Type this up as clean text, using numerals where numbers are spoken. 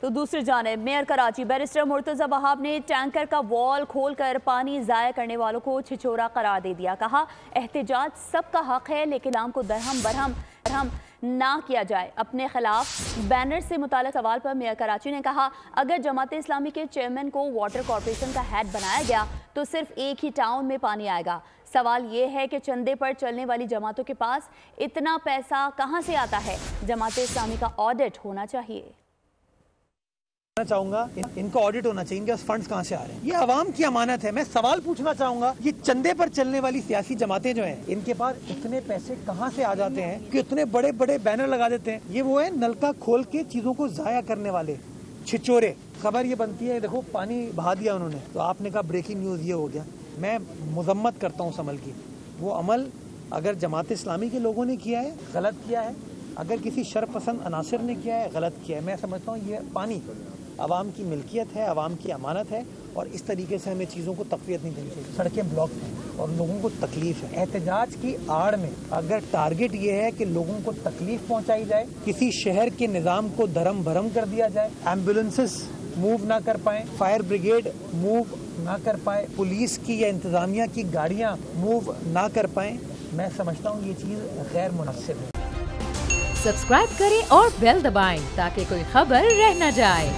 تو دوسری جانب میئر کراچی بیرسٹر مرتضی وہاب نے ٹینکر کا وال کھول کر پانی ضائع کرنے والوں کو چھچورا قرار دے دیا. کہا احتجاج سب کا حق ہے لیکن عوام کو درہم برہم نہ کیا جائے. اپنے خلاف بینر سے متعلق سوال پر میئر کراچی نے کہا اگر جماعت اسلامی کے چیئرمین کو واٹر کارپوریشن کا ہیڈ بنایا گیا تو صرف ایک ہی ٹاؤن میں پانی آئے گا. سوال یہ ہے کہ چندے پر چلنے والی جماعتوں کے پاس اتنا پیسہ کہاں سے آتا ہے؟ جماعت اسلامی کا آڈٹ ہونا چاہیے. چاہوں گا ان کا آڈٹ ہونا چاہیے کہ فنڈز کہاں سے آ رہے ہیں. یہ عوام کی امانت ہے. میں سوال پوچھنا چاہوں گا یہ چندے پر چلنے والی سیاسی جماعتیں جو ہیں ان کے پاس اتنے پیسے کہاں سے آ جاتے ہیں کہ اتنے بڑے بڑے بینر لگا دیتے ہیں. یہ وہ ہے نلکا کھول کے چیزوں کو ضائع کرنے والے چھچورے. خبر یہ بنتی ہے دیکھو پانی بہا دیا انہوں نے تو آپ نے کہا بریکنگ نیوز یہ ہو گیا. میں مذمت کرتا ہوں اس عمل کی. وہ عمل اگر جماعت اسلامی کے لوگوں نے کیا ہے غلط کیا ہے, اگر کسی شرپسند عناصر نے کیا ہے غلط کیا ہے. میں سمجھتا ہوں یہ پانی عوام کی ملکیت ہے, عوام کی امانت ہے اور اس طریقے سے ہمیں چیزوں کو تقویت نہیں دینی چاہیے. سڑکیں بلاک ہیں اور لوگوں کو تکلیف ہے. احتجاج کی آڑ میں اگر ٹارگٹ یہ ہے کہ لوگوں کو تکلیف پہنچائی جائے, کسی شہر کے نظام کو دھرم بھرم کر دیا جائے, ایمبولینسز موو نہ کر پائیں, فائر بریگیڈ موو نہ کر پائے, پولیس کی یا انتظامیہ کی گاڑیاں موو نہ کر پائیں, میں سمجھتا ہوں یہ چیز غیر مناسب ہے. سبسکرائب کریں اور بیل دبائیں تاکہ کوئی خبر رہ نہ جائے.